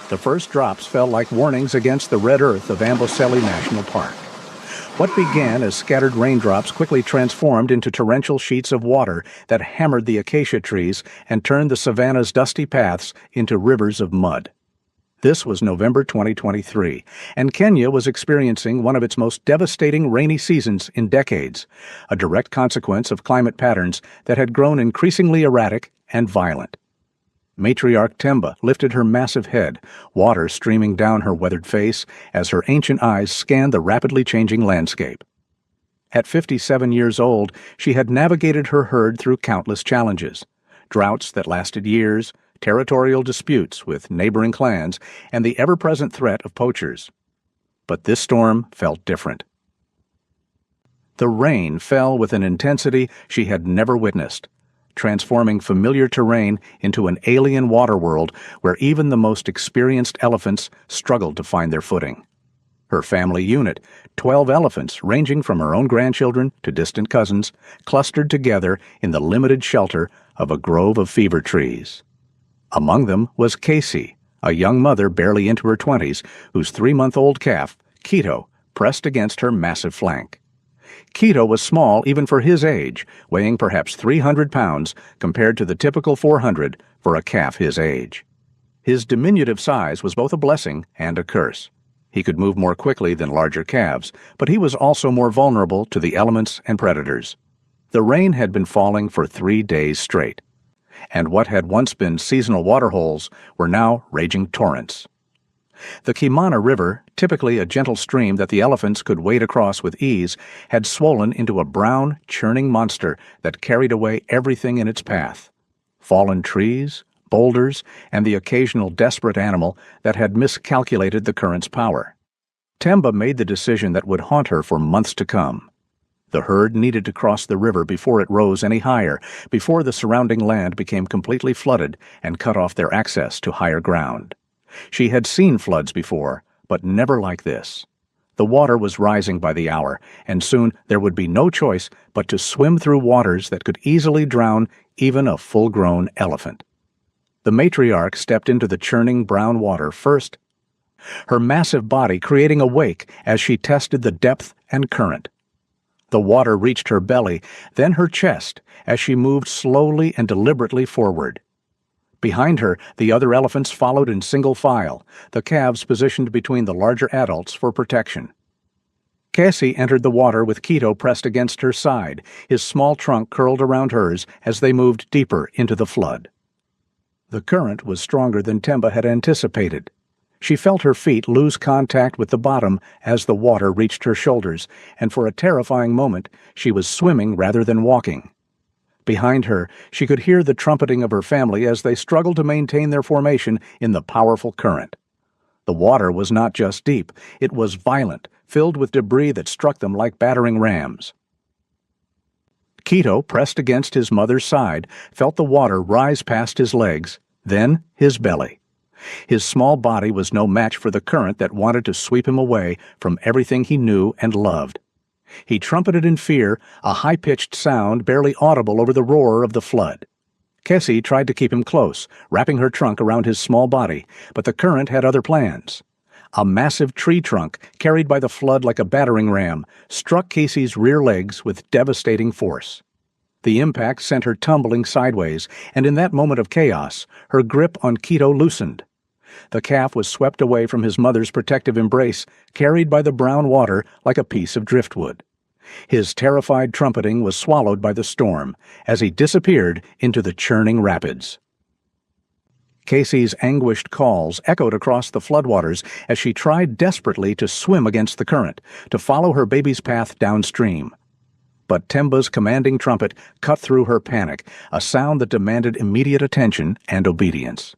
The first drops fell like warnings against the red earth of Amboseli National Park. What began as scattered raindrops quickly transformed into torrential sheets of water that hammered the acacia trees and turned the savanna's dusty paths into rivers of mud. This was November 2023, and Kenya was experiencing one of its most devastating rainy seasons in decades, a direct consequence of climate patterns that had grown increasingly erratic and violent. Matriarch Temba lifted her massive head, water streaming down her weathered face as her ancient eyes scanned the rapidly changing landscape. At 57 years old, she had navigated her herd through countless challenges: droughts that lasted years, territorial disputes with neighboring clans, and the ever-present threat of poachers. But this storm felt different. The rain fell with an intensity she had never witnessed, transforming familiar terrain into an alien waterworld where even the most experienced elephants struggled to find their footing. Her family unit, 12 elephants ranging from her own grandchildren to distant cousins, clustered together in the limited shelter of a grove of fever trees. Among them was Casey, a young mother barely into her 20s, whose 3-month-old calf, Keto, pressed against her massive flank. Keto was small even for his age, weighing perhaps 300 pounds compared to the typical 400 for a calf his age. His diminutive size was both a blessing and a curse. He could move more quickly than larger calves, but he was also more vulnerable to the elements and predators. The rain had been falling for 3 days straight, and what had once been seasonal waterholes were now raging torrents. The Kimana River, typically a gentle stream that the elephants could wade across with ease, had swollen into a brown, churning monster that carried away everything in its path: fallen trees, boulders, and the occasional desperate animal that had miscalculated the current's power. Temba made the decision that would haunt her for months to come. The herd needed to cross the river before it rose any higher, before the surrounding land became completely flooded and cut off their access to higher ground. She had seen floods before, but never like this. The water was rising by the hour, and soon there would be no choice but to swim through waters that could easily drown even a full-grown elephant. The matriarch stepped into the churning brown water first, her massive body creating a wake as she tested the depth and current. The water reached her belly, then her chest, as she moved slowly and deliberately forward. Behind her, the other elephants followed in single file, the calves positioned between the larger adults for protection. Cassie entered the water with Keto pressed against her side, his small trunk curled around hers as they moved deeper into the flood. The current was stronger than Temba had anticipated. She felt her feet lose contact with the bottom as the water reached her shoulders, and for a terrifying moment she was swimming rather than walking. Behind her, she could hear the trumpeting of her family as they struggled to maintain their formation in the powerful current. The water was not just deep, it was violent, filled with debris that struck them like battering rams. Keto, pressed against his mother's side, felt the water rise past his legs, then his belly. His small body was no match for the current that wanted to sweep him away from everything he knew and loved. He trumpeted in fear, a high-pitched sound barely audible over the roar of the flood. Cassie tried to keep him close, wrapping her trunk around his small body, but the current had other plans. A massive tree trunk, carried by the flood like a battering ram, struck Cassie's rear legs with devastating force. The impact sent her tumbling sideways, and in that moment of chaos, her grip on Keto loosened. The calf was swept away from his mother's protective embrace, carried by the brown water like a piece of driftwood. His terrified trumpeting was swallowed by the storm as he disappeared into the churning rapids. Cassie's anguished calls echoed across the floodwaters as she tried desperately to swim against the current, to follow her baby's path downstream. But Temba's commanding trumpet cut through her panic, a sound that demanded immediate attention and obedience.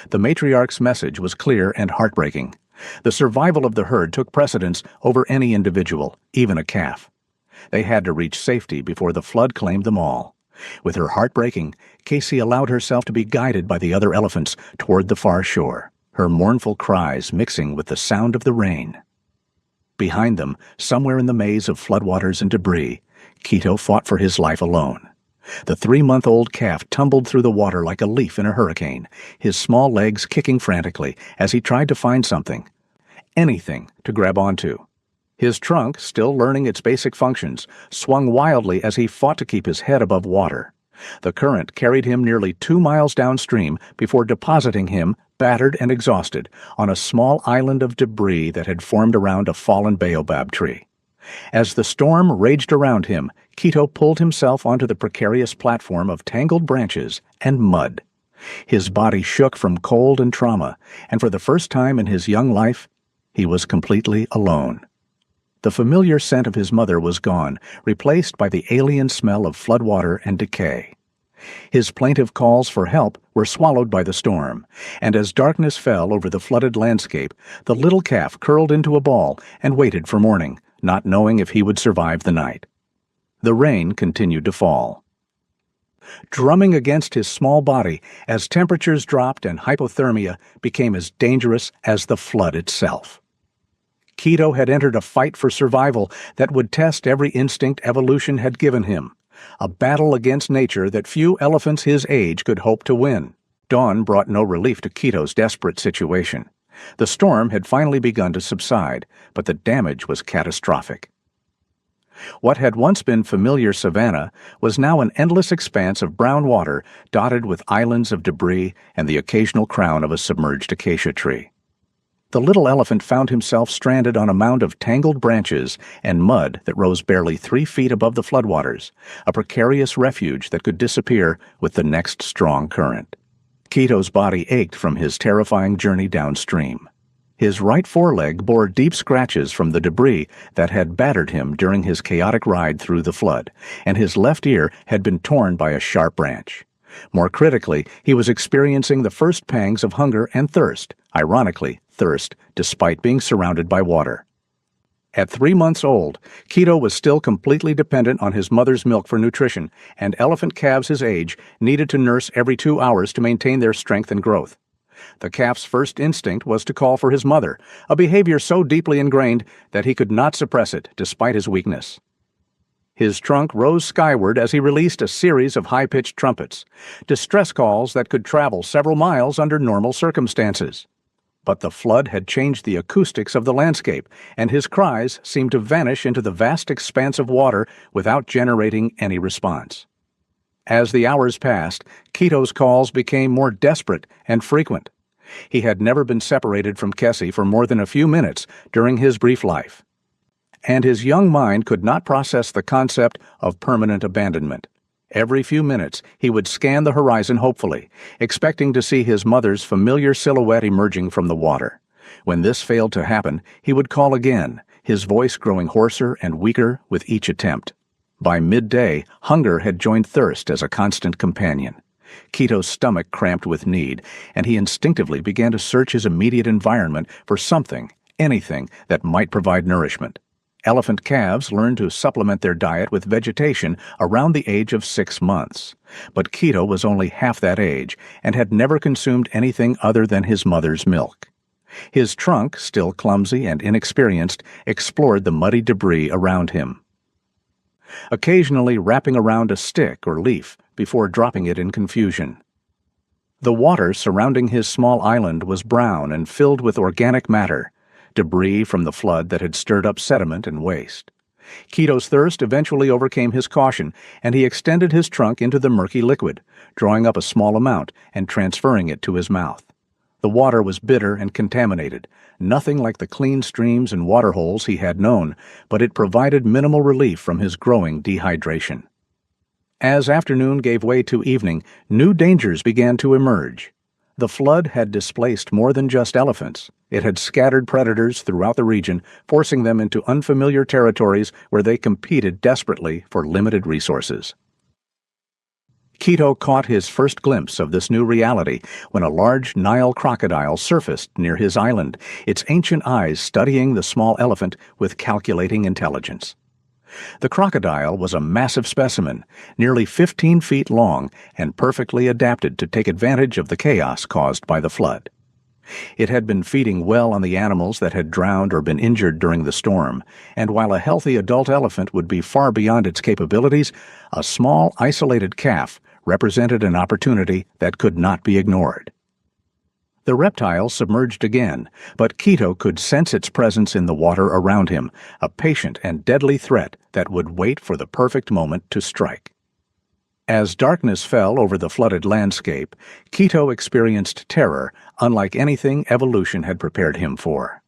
The matriarch's message was clear and heartbreaking. The survival of the herd took precedence over any individual, even a calf. They had to reach safety before the flood claimed them all. With her heart breaking, Cassie allowed herself to be guided by the other elephants toward the far shore, her mournful cries mixing with the sound of the rain. Behind them, somewhere in the maze of floodwaters and debris, Keto fought for his life alone. The 3-month-old calf tumbled through the water like a leaf in a hurricane, his small legs kicking frantically as he tried to find something, anything to grab onto. His trunk, still learning its basic functions, swung wildly as he fought to keep his head above water. The current carried him nearly 2 miles downstream before depositing him, battered and exhausted, on a small island of debris that had formed around a fallen baobab tree. As the storm raged around him, Quito pulled himself onto the precarious platform of tangled branches and mud. His body shook from cold and trauma, and for the first time in his young life, he was completely alone. The familiar scent of his mother was gone, replaced by the alien smell of floodwater and decay. His plaintive calls for help were swallowed by the storm, and as darkness fell over the flooded landscape, the little calf curled into a ball and waited for morning, not knowing if he would survive the night. The rain continued to fall, drumming against his small body as temperatures dropped and hypothermia became as dangerous as the flood itself. Quito had entered a fight for survival that would test every instinct evolution had given him, a battle against nature that few elephants his age could hope to win. Dawn brought no relief to Quito's desperate situation. The storm had finally begun to subside, but the damage was catastrophic. What had once been familiar savanna was now an endless expanse of brown water dotted with islands of debris and the occasional crown of a submerged acacia tree. The little elephant found himself stranded on a mound of tangled branches and mud that rose barely 3 feet above the floodwaters, a precarious refuge that could disappear with the next strong current. Quito's body ached from his terrifying journey downstream. His right foreleg bore deep scratches from the debris that had battered him during his chaotic ride through the flood, and his left ear had been torn by a sharp branch. More critically, he was experiencing the first pangs of hunger and thirst, ironically, thirst despite being surrounded by water. At 3 months old, Quito was still completely dependent on his mother's milk for nutrition, and elephant calves his age needed to nurse every 2 hours to maintain their strength and growth. The calf's first instinct was to call for his mother, a behavior so deeply ingrained that he could not suppress it despite his weakness. His trunk rose skyward as he released a series of high-pitched trumpets, distress calls that could travel several miles under normal circumstances. But the flood had changed the acoustics of the landscape, and his cries seemed to vanish into the vast expanse of water without generating any response. As the hours passed, Quito's calls became more desperate and frequent. He had never been separated from Kessie for more than a few minutes during his brief life, and his young mind could not process the concept of permanent abandonment. Every few minutes, he would scan the horizon hopefully, expecting to see his mother's familiar silhouette emerging from the water. When this failed to happen, he would call again, his voice growing hoarser and weaker with each attempt. By midday, hunger had joined thirst as a constant companion. Quito's stomach cramped with need, and he instinctively began to search his immediate environment for something, anything, that might provide nourishment. Elephant calves learned to supplement their diet with vegetation around the age of 6 months. But Quito was only half that age and had never consumed anything other than his mother's milk. His trunk, still clumsy and inexperienced, explored the muddy debris around him, occasionally wrapping around a stick or leaf before dropping it in confusion. The water surrounding his small island was brown and filled with organic matter, debris from the flood that had stirred up sediment and waste. Quito's thirst eventually overcame his caution, and he extended his trunk into the murky liquid, drawing up a small amount and transferring it to his mouth. The water was bitter and contaminated, nothing like the clean streams and waterholes he had known, but it provided minimal relief from his growing dehydration. As afternoon gave way to evening, new dangers began to emerge. The flood had displaced more than just elephants. It had scattered predators throughout the region, forcing them into unfamiliar territories where they competed desperately for limited resources. Quito caught his first glimpse of this new reality when a large Nile crocodile surfaced near his island, its ancient eyes studying the small elephant with calculating intelligence. The crocodile was a massive specimen, nearly 15 feet long and perfectly adapted to take advantage of the chaos caused by the flood. It had been feeding well on the animals that had drowned or been injured during the storm, and while a healthy adult elephant would be far beyond its capabilities, a small, isolated calf represented an opportunity that could not be ignored. The reptile submerged again, but Quito could sense its presence in the water around him, a patient and deadly threat that would wait for the perfect moment to strike. As darkness fell over the flooded landscape, Quito experienced terror unlike anything evolution had prepared him for.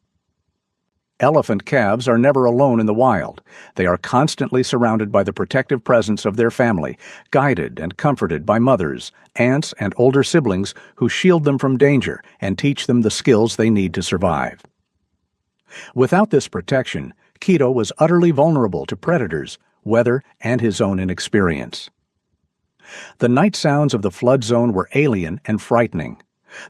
Elephant calves are never alone in the wild. They are constantly surrounded by the protective presence of their family, guided and comforted by mothers, aunts, and older siblings who shield them from danger and teach them the skills they need to survive. Without this protection, Quito was utterly vulnerable to predators, weather, and his own inexperience. The night sounds of the flood zone were alien and frightening.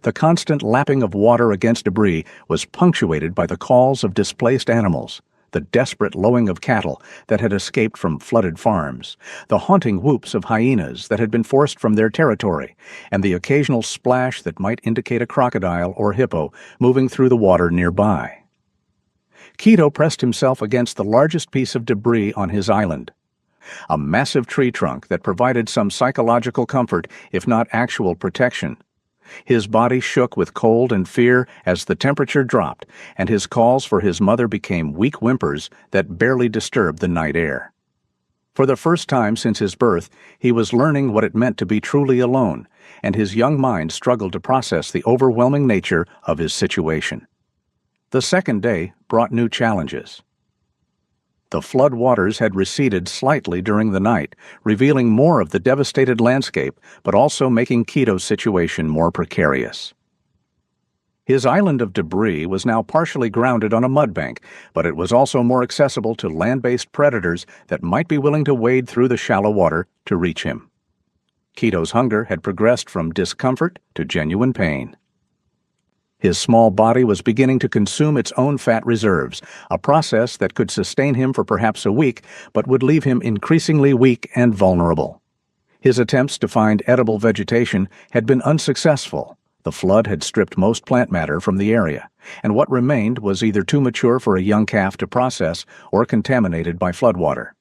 The constant lapping of water against debris was punctuated by the calls of displaced animals, the desperate lowing of cattle that had escaped from flooded farms, the haunting whoops of hyenas that had been forced from their territory, and the occasional splash that might indicate a crocodile or hippo moving through the water nearby. Quito pressed himself against the largest piece of debris on his island, a massive tree trunk that provided some psychological comfort, if not actual protection. His body shook with cold and fear as the temperature dropped, and his calls for his mother became weak whimpers that barely disturbed the night air. For the first time since his birth, he was learning what it meant to be truly alone, and his young mind struggled to process the overwhelming nature of his situation. The second day brought new challenges. The flood waters had receded slightly during the night, revealing more of the devastated landscape, but also making Quito's situation more precarious. His island of debris was now partially grounded on a mudbank, but it was also more accessible to land-based predators that might be willing to wade through the shallow water to reach him. Quito's hunger had progressed from discomfort to genuine pain. His small body was beginning to consume its own fat reserves, a process that could sustain him for perhaps a week, but would leave him increasingly weak and vulnerable. His attempts to find edible vegetation had been unsuccessful. The flood had stripped most plant matter from the area, and what remained was either too mature for a young calf to process or contaminated by floodwater.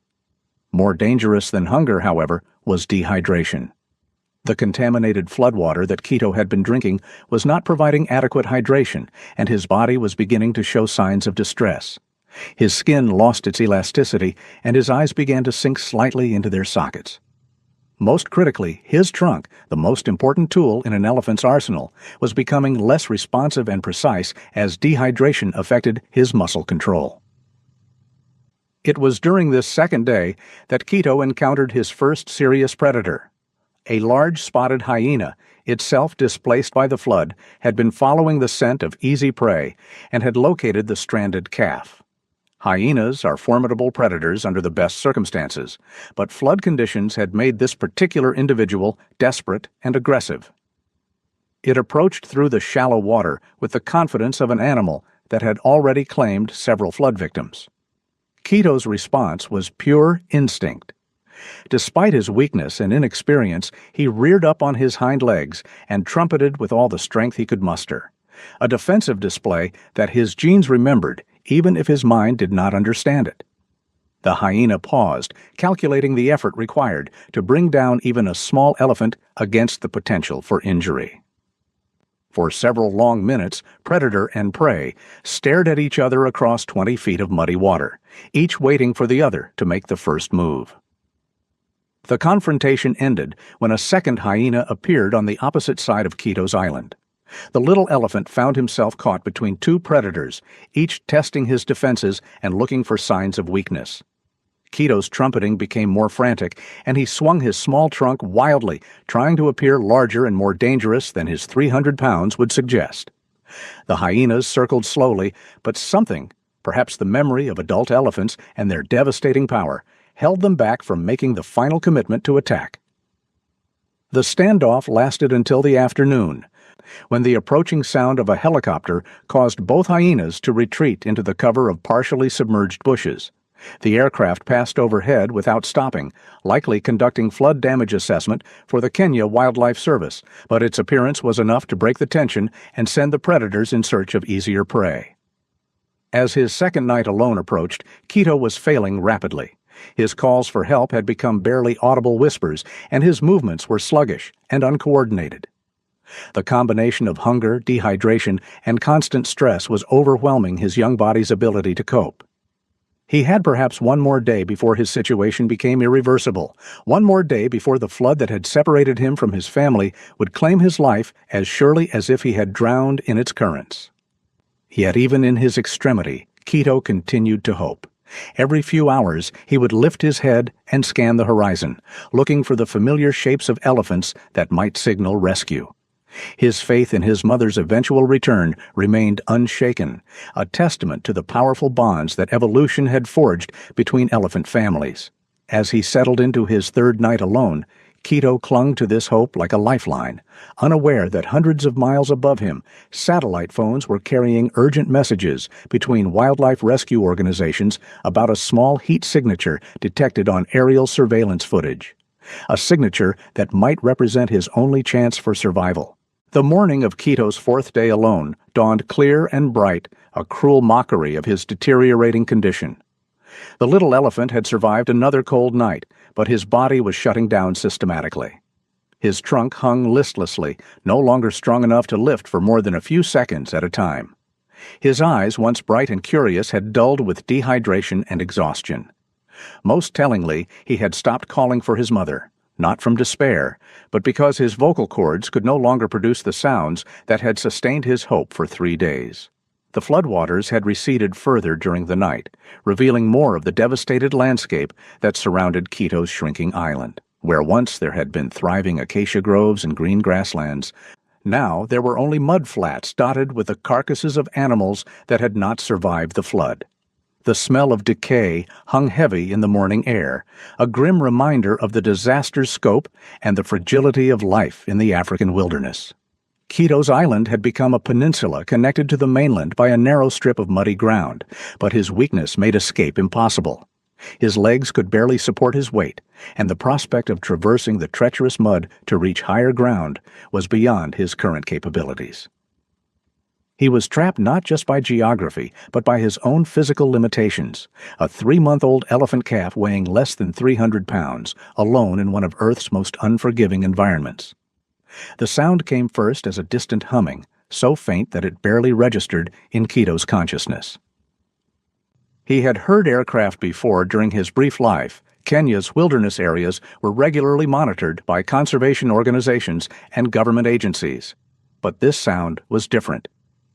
More dangerous than hunger, however, was dehydration. The contaminated floodwater that Quito had been drinking was not providing adequate hydration, and his body was beginning to show signs of distress. His skin lost its elasticity, and his eyes began to sink slightly into their sockets. Most critically, his trunk, the most important tool in an elephant's arsenal, was becoming less responsive and precise as dehydration affected his muscle control. It was during this second day that Quito encountered his first serious predator. A large spotted hyena, itself displaced by the flood, had been following the scent of easy prey and had located the stranded calf. Hyenas are formidable predators under the best circumstances, but flood conditions had made this particular individual desperate and aggressive. It approached through the shallow water with the confidence of an animal that had already claimed several flood victims. Quito's response was pure instinct. Despite his weakness and inexperience, he reared up on his hind legs and trumpeted with all the strength he could muster, a defensive display that his genes remembered, even if his mind did not understand it. The hyena paused, calculating the effort required to bring down even a small elephant against the potential for injury. For several long minutes, predator and prey stared at each other across 20 feet of muddy water, each waiting for the other to make the first move. The confrontation ended when a second hyena appeared on the opposite side of Quito's island. The little elephant found himself caught between two predators, each testing his defenses and looking for signs of weakness. Quito's trumpeting became more frantic, and he swung his small trunk wildly, trying to appear larger and more dangerous than his 300 pounds would suggest. The hyenas circled slowly, but something, perhaps the memory of adult elephants and their devastating power, held them back from making the final commitment to attack. The standoff lasted until the afternoon, when the approaching sound of a helicopter caused both hyenas to retreat into the cover of partially submerged bushes. The aircraft passed overhead without stopping, likely conducting flood damage assessment for the Kenya Wildlife Service, but its appearance was enough to break the tension and send the predators in search of easier prey. As his second night alone approached, Quito was failing rapidly. His calls for help had become barely audible whispers, and his movements were sluggish and uncoordinated. The combination of hunger, dehydration, and constant stress was overwhelming his young body's ability to cope. He had perhaps one more day before his situation became irreversible, one more day before the flood that had separated him from his family would claim his life as surely as if he had drowned in its currents. Yet even in his extremity, Quito continued to hope. Every few hours he would lift his head and scan the horizon, looking for the familiar shapes of elephants that might signal rescue. His faith in his mother's eventual return remained unshaken, a testament to the powerful bonds that evolution had forged between elephant families. As he settled into his third night alone, Quito clung to this hope like a lifeline, unaware that hundreds of miles above him, satellite phones were carrying urgent messages between wildlife rescue organizations about a small heat signature detected on aerial surveillance footage. A signature that might represent his only chance for survival. The morning of Quito's fourth day alone dawned clear and bright, a cruel mockery of his deteriorating condition. The little elephant had survived another cold night, but his body was shutting down systematically. His trunk hung listlessly, no longer strong enough to lift for more than a few seconds at a time. His eyes, once bright and curious, had dulled with dehydration and exhaustion. Most tellingly, he had stopped calling for his mother. Not from despair, but because his vocal cords could no longer produce the sounds that had sustained his hope for 3 days. The floodwaters had receded further during the night, revealing more of the devastated landscape that surrounded Quito's shrinking island. Where once there had been thriving acacia groves and green grasslands, now there were only mud flats dotted with the carcasses of animals that had not survived the flood. The smell of decay hung heavy in the morning air, a grim reminder of the disaster's scope and the fragility of life in the African wilderness. Quito's island had become a peninsula connected to the mainland by a narrow strip of muddy ground, but his weakness made escape impossible. His legs could barely support his weight, and the prospect of traversing the treacherous mud to reach higher ground was beyond his current capabilities. He was trapped not just by geography, but by his own physical limitations. A 3-month-old elephant calf weighing less than 300 pounds, alone in one of Earth's most unforgiving environments. The sound came first as a distant humming, so faint that it barely registered in Quito's consciousness. He had heard aircraft before during his brief life. Kenya's wilderness areas were regularly monitored by conservation organizations and government agencies. But this sound was different.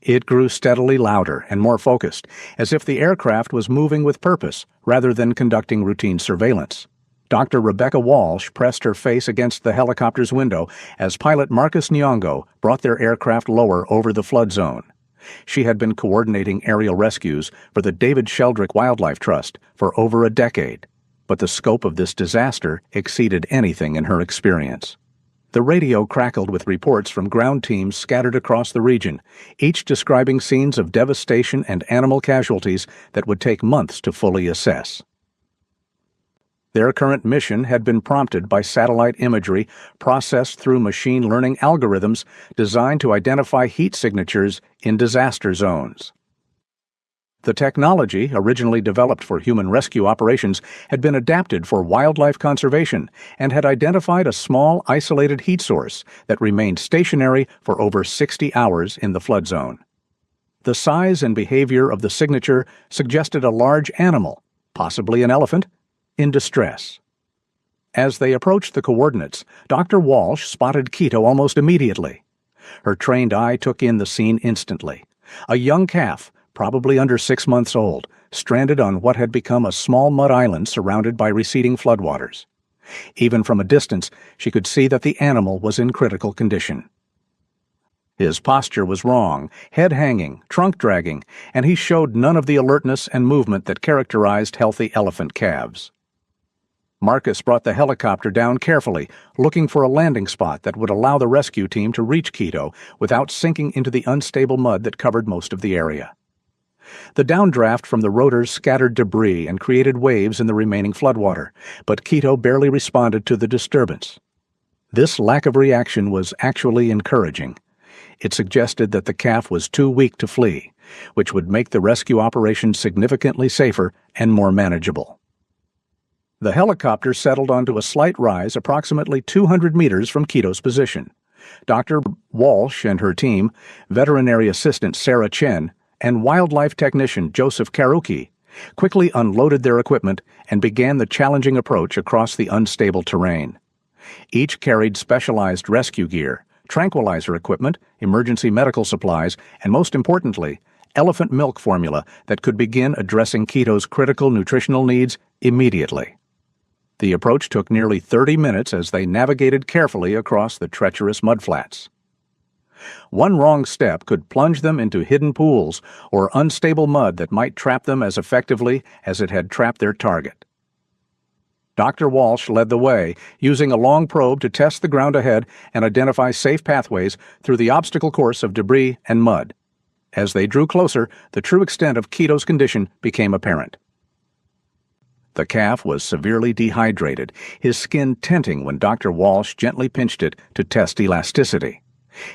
It grew steadily louder and more focused, as if the aircraft was moving with purpose rather than conducting routine surveillance. Dr. Rebecca Walsh pressed her face against the helicopter's window as pilot Marcus Nyong'o brought their aircraft lower over the flood zone. She had been coordinating aerial rescues for the David Sheldrick Wildlife Trust for over a decade, but the scope of this disaster exceeded anything in her experience. The radio crackled with reports from ground teams scattered across the region, each describing scenes of devastation and animal casualties that would take months to fully assess. Their current mission had been prompted by satellite imagery processed through machine learning algorithms designed to identify heat signatures in disaster zones. The technology, originally developed for human rescue operations, had been adapted for wildlife conservation and had identified a small, isolated heat source that remained stationary for over 60 hours in the flood zone. The size and behavior of the signature suggested a large animal, possibly an elephant, in distress. As they approached the coordinates, Dr. Walsh spotted Quito almost immediately. Her trained eye took in the scene instantly. A young calf, probably under 6 months old, stranded on what had become a small mud island surrounded by receding floodwaters. Even from a distance, she could see that the animal was in critical condition. His posture was wrong, head hanging, trunk dragging, and he showed none of the alertness and movement that characterized healthy elephant calves. Marcus brought the helicopter down carefully, looking for a landing spot that would allow the rescue team to reach Quito without sinking into the unstable mud that covered most of the area. The downdraft from the rotors scattered debris and created waves in the remaining floodwater, but Quito barely responded to the disturbance. This lack of reaction was actually encouraging. It suggested that the calf was too weak to flee, which would make the rescue operation significantly safer and more manageable. The helicopter settled onto a slight rise approximately 200 meters from Quito's position. Dr. Walsh and her team, veterinary assistant Sarah Chen, and wildlife technician Joseph Karuki quickly unloaded their equipment and began the challenging approach across the unstable terrain. Each carried specialized rescue gear, tranquilizer equipment, emergency medical supplies, and most importantly, elephant milk formula that could begin addressing Quito's critical nutritional needs immediately. The approach took nearly 30 minutes as they navigated carefully across the treacherous mudflats. One wrong step could plunge them into hidden pools or unstable mud that might trap them as effectively as it had trapped their target. Dr. Walsh led the way, using a long probe to test the ground ahead and identify safe pathways through the obstacle course of debris and mud. As they drew closer, the true extent of Quito's condition became apparent. The calf was severely dehydrated, his skin tenting when Dr. Walsh gently pinched it to test elasticity.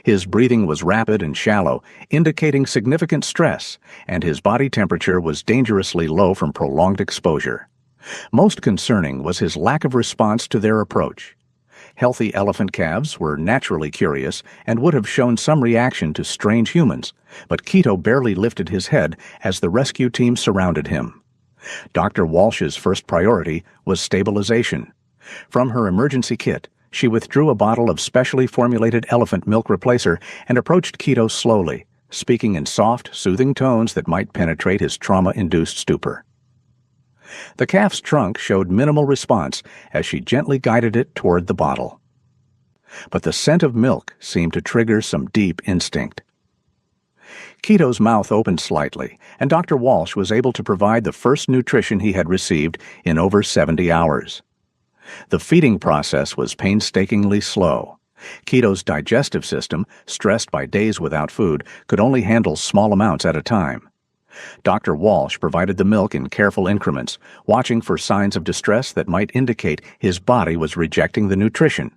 His breathing was rapid and shallow, indicating significant stress, and his body temperature was dangerously low from prolonged exposure. Most concerning was his lack of response to their approach. Healthy elephant calves were naturally curious and would have shown some reaction to strange humans, but Quito barely lifted his head as the rescue team surrounded him. Dr. Walsh's first priority was stabilization. From her emergency kit, she withdrew a bottle of specially formulated elephant milk replacer and approached Quito slowly, speaking in soft, soothing tones that might penetrate his trauma-induced stupor. The calf's trunk showed minimal response as she gently guided it toward the bottle. But the scent of milk seemed to trigger some deep instinct. Quito's mouth opened slightly, and Dr. Walsh was able to provide the first nutrition he had received in over 70 hours. The feeding process was painstakingly slow. Quito's digestive system, stressed by days without food, could only handle small amounts at a time. Dr. Walsh provided the milk in careful increments, watching for signs of distress that might indicate his body was rejecting the nutrition.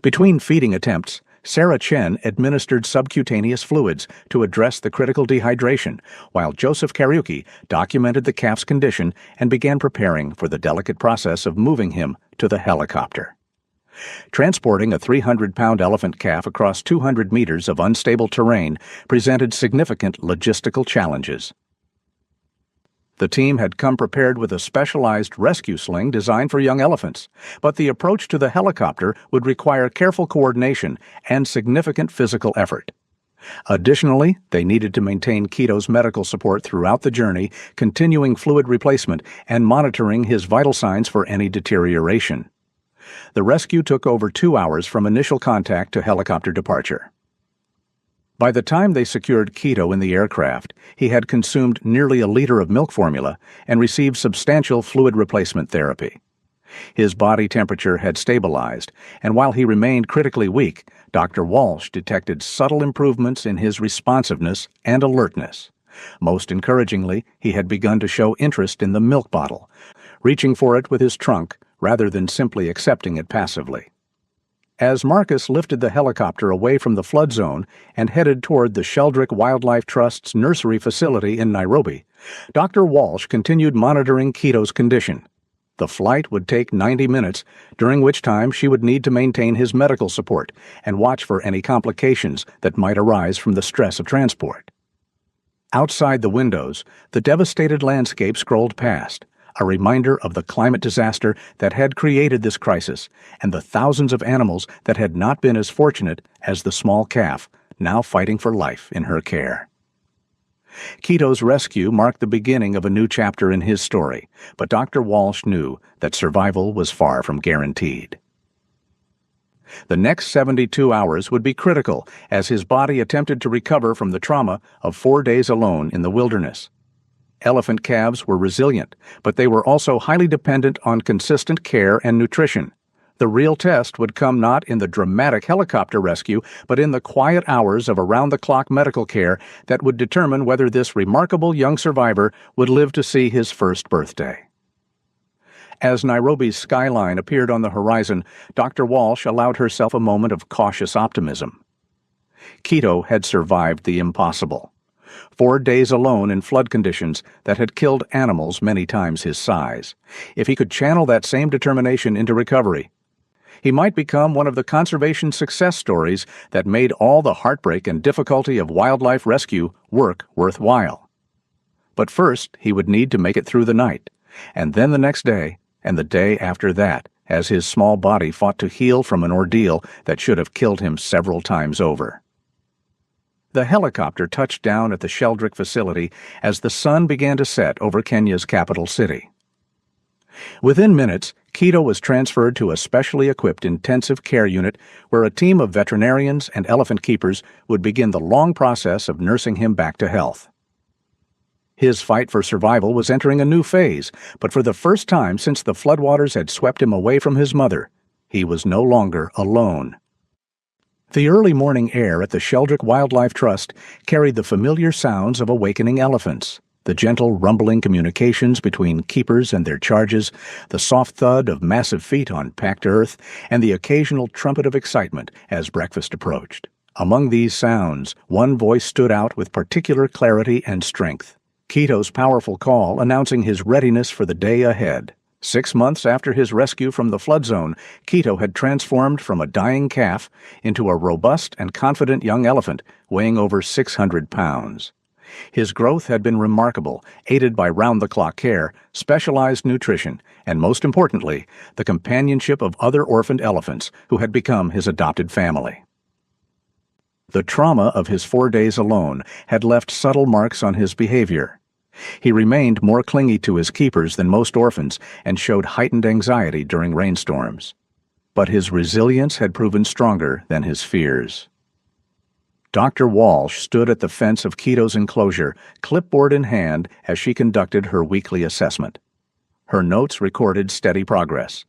Between feeding attempts, Sarah Chen administered subcutaneous fluids to address the critical dehydration, while Joseph Karuki documented the calf's condition and began preparing for the delicate process of moving him to the helicopter. Transporting a 300-pound elephant calf across 200 meters of unstable terrain presented significant logistical challenges. The team had come prepared with a specialized rescue sling designed for young elephants, but the approach to the helicopter would require careful coordination and significant physical effort. Additionally, they needed to maintain Quito's medical support throughout the journey, continuing fluid replacement and monitoring his vital signs for any deterioration. The rescue took over 2 hours from initial contact to helicopter departure. By the time they secured Quito in the aircraft, he had consumed nearly a liter of milk formula and received substantial fluid replacement therapy. His body temperature had stabilized, and while he remained critically weak, Dr. Walsh detected subtle improvements in his responsiveness and alertness. Most encouragingly, he had begun to show interest in the milk bottle, reaching for it with his trunk rather than simply accepting it passively. As Marcus lifted the helicopter away from the flood zone and headed toward the Sheldrick Wildlife Trust's nursery facility in Nairobi, Dr. Walsh continued monitoring Quito's condition. The flight would take 90 minutes, during which time she would need to maintain his medical support and watch for any complications that might arise from the stress of transport. Outside the windows, the devastated landscape scrolled past, a reminder of the climate disaster that had created this crisis and the thousands of animals that had not been as fortunate as the small calf, now fighting for life in her care. Quito's rescue marked the beginning of a new chapter in his story, but Dr. Walsh knew that survival was far from guaranteed. The next 72 hours would be critical as his body attempted to recover from the trauma of 4 days alone in the wilderness. Elephant calves were resilient, but they were also highly dependent on consistent care and nutrition. The real test would come not in the dramatic helicopter rescue, but in the quiet hours of around-the-clock medical care that would determine whether this remarkable young survivor would live to see his first birthday. As Nairobi's skyline appeared on the horizon, Dr. Walsh allowed herself a moment of cautious optimism. Quito had survived the impossible. 4 days alone in flood conditions that had killed animals many times his size. If he could channel that same determination into recovery, he might become one of the conservation success stories that made all the heartbreak and difficulty of wildlife rescue work worthwhile. But first, he would need to make it through the night, and then the next day, and the day after that, as his small body fought to heal from an ordeal that should have killed him several times over. The helicopter touched down at the Sheldrick facility as the sun began to set over Kenya's capital city. Within minutes, Quito was transferred to a specially equipped intensive care unit where a team of veterinarians and elephant keepers would begin the long process of nursing him back to health. His fight for survival was entering a new phase, but for the first time since the floodwaters had swept him away from his mother, he was no longer alone. The early morning air at the Sheldrick Wildlife Trust carried the familiar sounds of awakening elephants. The gentle rumbling communications between keepers and their charges, the soft thud of massive feet on packed earth, and the occasional trumpet of excitement as breakfast approached. Among these sounds, one voice stood out with particular clarity and strength. Quito's powerful call announcing his readiness for the day ahead. 6 months after his rescue from the flood zone, Quito had transformed from a dying calf into a robust and confident young elephant weighing over 600 pounds. His growth had been remarkable, aided by round-the-clock care, specialized nutrition, and most importantly, the companionship of other orphaned elephants who had become his adopted family. The trauma of his 4 days alone had left subtle marks on his behavior. He remained more clingy to his keepers than most orphans and showed heightened anxiety during rainstorms. But his resilience had proven stronger than his fears. Dr. Walsh stood at the fence of Quito's enclosure, clipboard in hand, as she conducted her weekly assessment. Her notes recorded steady progress,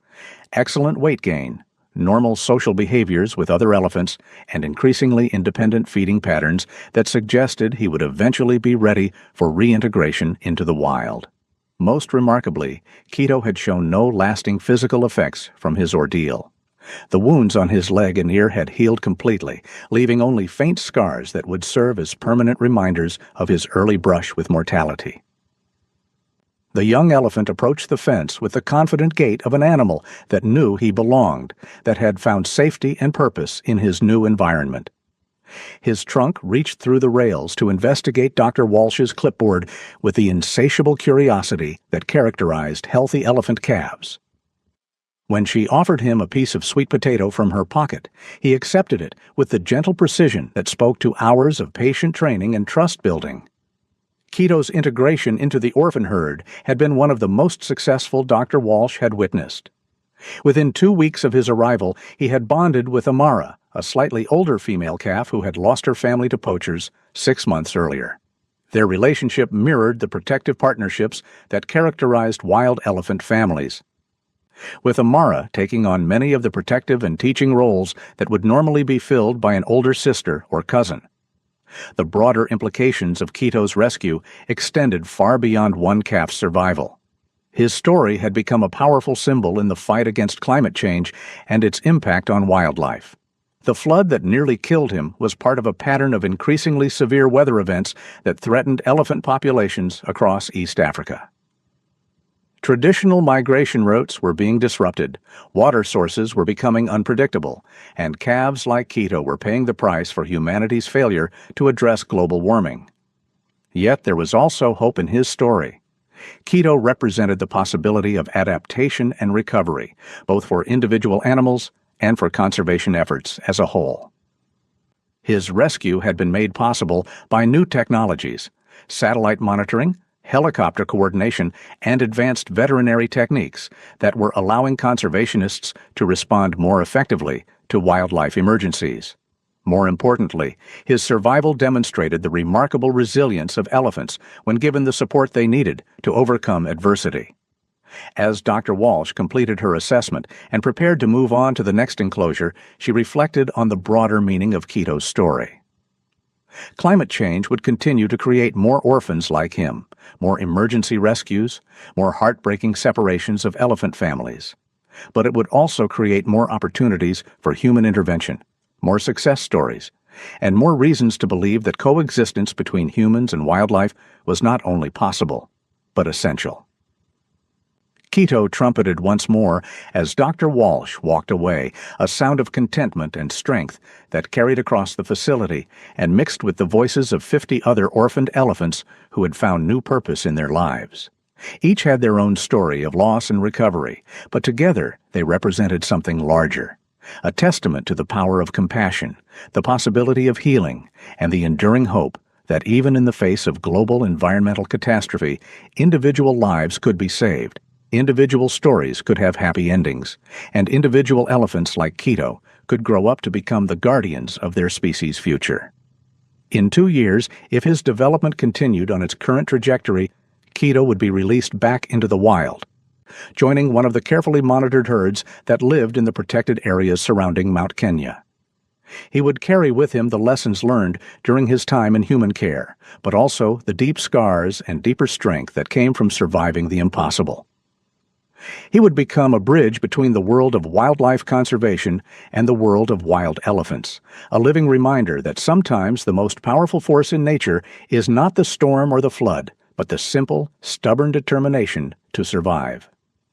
excellent weight gain, normal social behaviors with other elephants, and increasingly independent feeding patterns that suggested he would eventually be ready for reintegration into the wild. Most remarkably, Quito had shown no lasting physical effects from his ordeal. The wounds on his leg and ear had healed completely, leaving only faint scars that would serve as permanent reminders of his early brush with mortality. The young elephant approached the fence with the confident gait of an animal that knew he belonged, that had found safety and purpose in his new environment. His trunk reached through the rails to investigate Dr. Walsh's clipboard with the insatiable curiosity that characterized healthy elephant calves. When she offered him a piece of sweet potato from her pocket, he accepted it with the gentle precision that spoke to hours of patient training and trust building. Quito's integration into the orphan herd had been one of the most successful Dr. Walsh had witnessed. Within 2 weeks of his arrival, he had bonded with Amara, a slightly older female calf who had lost her family to poachers 6 months earlier. Their relationship mirrored the protective partnerships that characterized wild elephant families, with Amara taking on many of the protective and teaching roles that would normally be filled by an older sister or cousin. The broader implications of Quito's rescue extended far beyond one calf's survival. His story had become a powerful symbol in the fight against climate change and its impact on wildlife. The flood that nearly killed him was part of a pattern of increasingly severe weather events that threatened elephant populations across East Africa. Traditional migration routes were being disrupted, water sources were becoming unpredictable, and calves like Quito were paying the price for humanity's failure to address global warming. Yet there was also hope in his story. Quito represented the possibility of adaptation and recovery, both for individual animals and for conservation efforts as a whole. His rescue had been made possible by new technologies, satellite monitoring, helicopter coordination, and advanced veterinary techniques that were allowing conservationists to respond more effectively to wildlife emergencies. More importantly, his survival demonstrated the remarkable resilience of elephants when given the support they needed to overcome adversity. As Dr. Walsh completed her assessment and prepared to move on to the next enclosure, she reflected on the broader meaning of Quito's story. Climate change would continue to create more orphans like him, more emergency rescues, more heartbreaking separations of elephant families. But it would also create more opportunities for human intervention, more success stories, and more reasons to believe that coexistence between humans and wildlife was not only possible, but essential. Quito trumpeted once more as Dr. Walsh walked away, a sound of contentment and strength that carried across the facility and mixed with the voices of 50 other orphaned elephants who had found new purpose in their lives. Each had their own story of loss and recovery, but together they represented something larger, a testament to the power of compassion, the possibility of healing, and the enduring hope that even in the face of global environmental catastrophe, individual lives could be saved. Individual stories could have happy endings, and individual elephants like Quito could grow up to become the guardians of their species' future. In 2 years, if his development continued on its current trajectory, Quito would be released back into the wild, joining one of the carefully monitored herds that lived in the protected areas surrounding Mount Kenya. He would carry with him the lessons learned during his time in human care, but also the deep scars and deeper strength that came from surviving the impossible. He would become a bridge between the world of wildlife conservation and the world of wild elephants, a living reminder that sometimes the most powerful force in nature is not the storm or the flood, but the simple, stubborn determination to survive.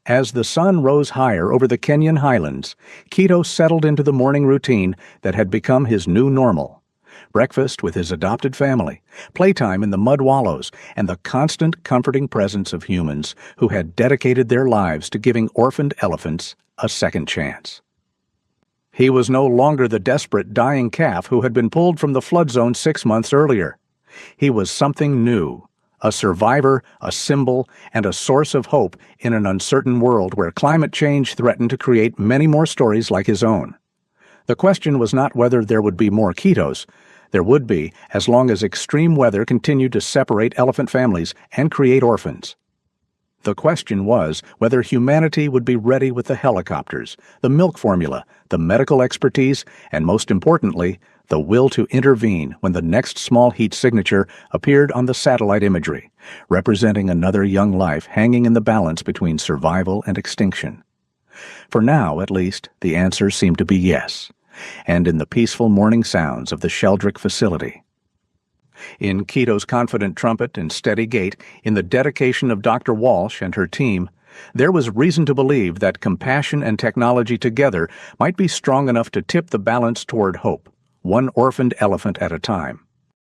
As the sun rose higher over the Kenyan highlands, Quito settled into the morning routine that had become his new normal. Breakfast with his adopted family, playtime in the mud wallows, and the constant comforting presence of humans who had dedicated their lives to giving orphaned elephants a second chance. He was no longer the desperate dying calf who had been pulled from the flood zone 6 months earlier. He was something new, a survivor, a symbol, and a source of hope in an uncertain world where climate change threatened to create many more stories like his own. The question was not whether there would be more Quitos. There would be, as long as extreme weather continued to separate elephant families and create orphans. The question was whether humanity would be ready with the helicopters, the milk formula, the medical expertise, and most importantly, the will to intervene when the next small heat signature appeared on the satellite imagery, representing another young life hanging in the balance between survival and extinction. For now, at least, the answer seemed to be yes, and in the peaceful morning sounds of the Sheldrick facility. In Quito's confident trumpet and steady gait, in the dedication of Dr. Walsh and her team, there was reason to believe that compassion and technology together might be strong enough to tip the balance toward hope, one orphaned elephant at a time.